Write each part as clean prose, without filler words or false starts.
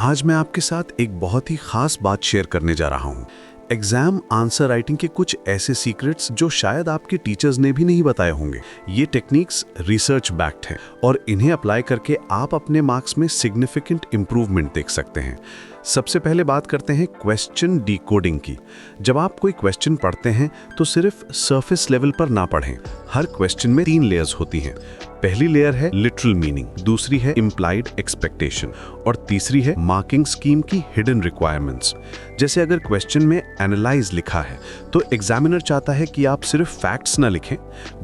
आज मैं आपके साथ एक बहुत ही खास बात शेयर करने जा रहा हूँ। एग्जाम आंसर राइटिंग के कुछ ऐसे सीक्रेट्स जो शायद आपके टीचर्स ने भी नहीं बताए होंगे। ये टेक्निक्स रिसर्च बैक्ड हैं और इन्हें अप्लाई करके आप अपने मार्क्स में सिग्निफिकेंट इंप्रूवमेंट देख सकते हैं। सबसे पहले बात करते हैं क्वेश्चन डिकोडिंग की। जब आप कोई क्वेश्चन पढ़ते हैं तो सिर्फ सरफेस लेवल पर ना पढ़ें। हर क्वेश्चन में 3 लेयर्स होती हैं। पहली लेयर है लिटरल मीनिंग, दूसरी है इम्प्लाइड एक्सपेक्टेशन और तीसरी है मार्किंग स्कीम की हिडन रिक्वायरमेंट्स। जैसे अगर क्वेश्चन में एनालाइज लिखा है तो एग्जामिनर चाहता है कि आप सिर्फ फैक्ट्स ना लिखें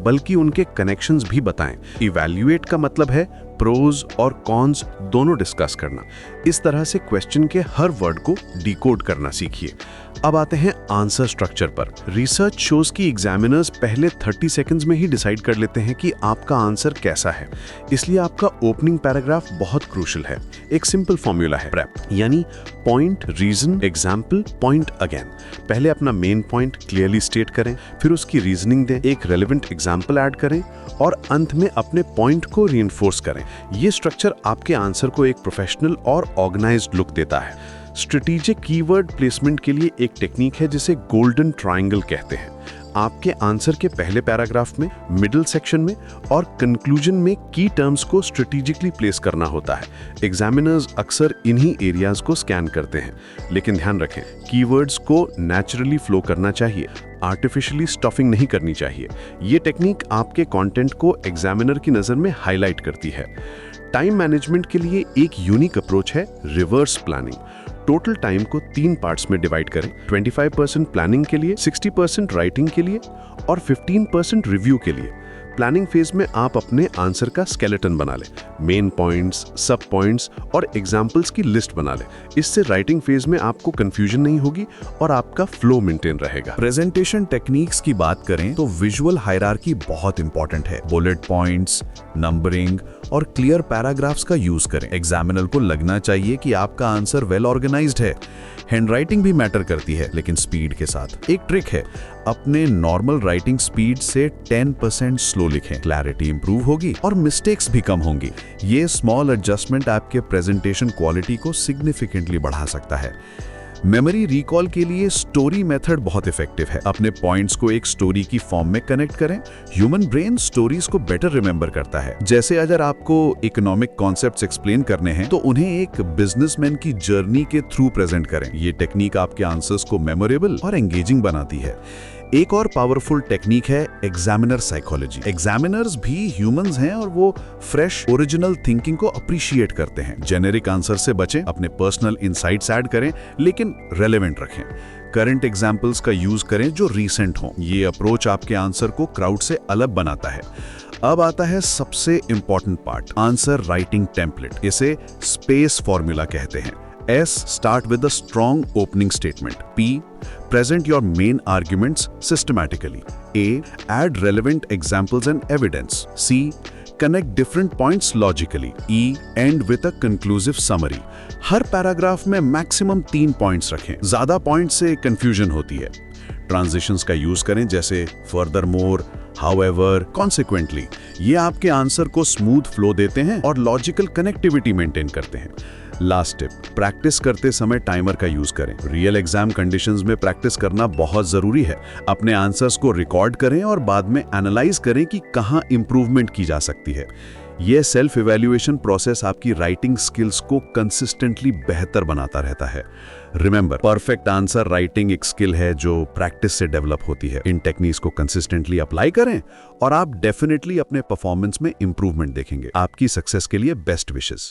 बल्कि उनके कनेक्शंस भी बताएं। इवैल्यूएट का मतलब है प्रोज और कॉन्स दोनों डिस्कस करना। इस तरह से क्वेश्चन के हर वर्ड को डिकोड करना सीखिए। अब आते हैं आंसर स्ट्रक्चर पर। रिसर्च शोज कि एग्जामिनर्स पहले 30 सेकंड्स में ही डिसाइड कर लेते हैं कि आपका आंसर कैसा है, इसलिए आपका ओपनिंग पैराग्राफ बहुत क्रूशियल है। एक सिंपल फॉर्मूला है प्रेप, यानी point, reason, example, point again. पहले अपना मेन पॉइंट क्लियरली स्टेट करें, फिर उसकी रीजनिंग दें, एक रेलेवेंट एग्जाम्पल ऐड करें और अंत में अपने पॉइंट को रीइंफोर्स करें। ये स्ट्रक्चर आपके आंसर को एक प्रोफेशनल और ऑर्गेनाइज्ड लुक देता है। स्ट्रेटेजिक कीवर्ड प्लेसमेंट के लिए एक टेक्निक है जिसे गोल्डन ट्रायंगल कहते हैं। आपके आंसर के पहले पैराग्राफ में, मिडिल सेक्शन में और कंक्लूजन में की टर्म्स को स्ट्रेटेजिकली प्लेस करना होता है। एग्जामिनर्स अक्सर इन्हीं एरियाज को स्कैन करते हैं, लेकिन ध्यान रखें कीवर्ड्स को नेचुरली फ्लो करना चाहिए, आर्टिफिशियली स्टफिंग नहीं करनी चाहिए। ये टेक्निक आपके कंटेंट को एग्जामिनर की नज़र में हाईलाइट करती है। टाइम मैनेजमेंट के लिए एक यूनिक अप्रोच है रिवर्स प्लानिंग। टोटल टाइम को 3 पार्ट्स में डिवाइड करें। 25% प्लानिंग के लिए, 60% राइटिंग के लिए और 15% रिव्यू के लिए। प्लानिंग फेज में आप अपने आंसर का स्केलेटन बना लें, मेन पॉइंट्स, सब पॉइंट्स और एग्जाम्पल्स की लिस्ट बना लें। इससे राइटिंग फेज में आपको कंफ्यूजन नहीं होगी और आपका फ्लो मेंटेन रहेगा। प्रेजेंटेशन टेक्निक्स की बात करें तो विजुअल हायरार्की बहुत इंपॉर्टेंट है। बुलेट पॉइंट्स, नंबरिंग और क्लियर पैराग्राफ्स का यूज करें। एग्जामिनर को लगना चाहिए कि आपका आंसर वेल ऑर्गेनाइज्ड है। हैंडराइटिंग भी मैटर करती है, लेकिन स्पीड के साथ। एक ट्रिक है, अपने नॉर्मल राइटिंग स्पीड से 10% स्लो लिखें। क्लैरिटी इंप्रूव होगी और मिस्टेक्स भी कम होंगी। ये स्मॉल एडजस्टमेंट आपके प्रेजेंटेशन क्वालिटी को सिग्निफिकेंटली बढ़ा सकता है। मेमोरी रिकॉल के लिए स्टोरी मेथड बहुत इफेक्टिव है। अपने पॉइंट्स को एक स्टोरी की फॉर्म में कनेक्ट करें। ह्यूमन ब्रेन स्टोरीज को बेटर रिमेंबर करता है। जैसे अगर आपको इकोनॉमिक कॉन्सेप्ट्स एक्सप्लेन करने हैं तो उन्हें एक बिजनेसमैन की जर्नी के थ्रू प्रेजेंट करें। ये टेक्निक आपके आंसर्स को मेमोरेबल और एंगेजिंग बनाती है। एक और पावरफुल टेक्निक है एग्जामिनर साइकोलॉजी। एग्जामिनर्स भी ह्यूमंस हैं और वो फ्रेश ओरिजिनल थिंकिंग को अप्रिशिएट करते हैं। जेनेरिक आंसर से बचें, अपने पर्सनल इनसाइट्स ऐड करें लेकिन रेलेवेंट रखें। करंट एग्जाम्पल्स का यूज करें जो रीसेंट हों। ये अप्रोच आपके आंसर को क्राउड से अलग बनाता है। अब आता है सबसे important part, answer writing template. इसे स्पेस फॉर्मूला कहते हैं। S, start with a strong opening statement. P, present your main arguments systematically. A, add relevant examples and evidence. C, connect different points logically. E, end with a conclusive summary. Her paragraph में maximum 3 points रखें। ज्यादा point से confusion होती है। Transitions का use करें जैसे furthermore, however, consequently। ये आपके आंसर को स्मूथ फ्लो देते हैं और लॉजिकल कनेक्टिविटी मेंटेन करते हैं। लास्ट टिप, प्रैक्टिस करते समय टाइमर का यूज करें। रियल एग्जाम कंडीशंस में प्रैक्टिस करना बहुत जरूरी है। अपने आंसर्स को रिकॉर्ड करें और बाद में एनालाइज करें कि कहां इंप्रूवमेंट की जा सकती है। यह सेल्फ इवैल्यूएशन प्रोसेस आपकी राइटिंग स्किल्स को कंसिस्टेंटली बेहतर बनाता रहता है। रिमेंबर, परफेक्ट आंसर राइटिंग एक स्किल है जो प्रैक्टिस से डेवलप होती है। इन टेक्निक्स को कंसिस्टेंटली अप्लाई करें और आप डेफिनेटली अपने परफॉर्मेंस में इंप्रूवमेंट देखेंगे। आपकी सक्सेस के लिए बेस्ट विशेस।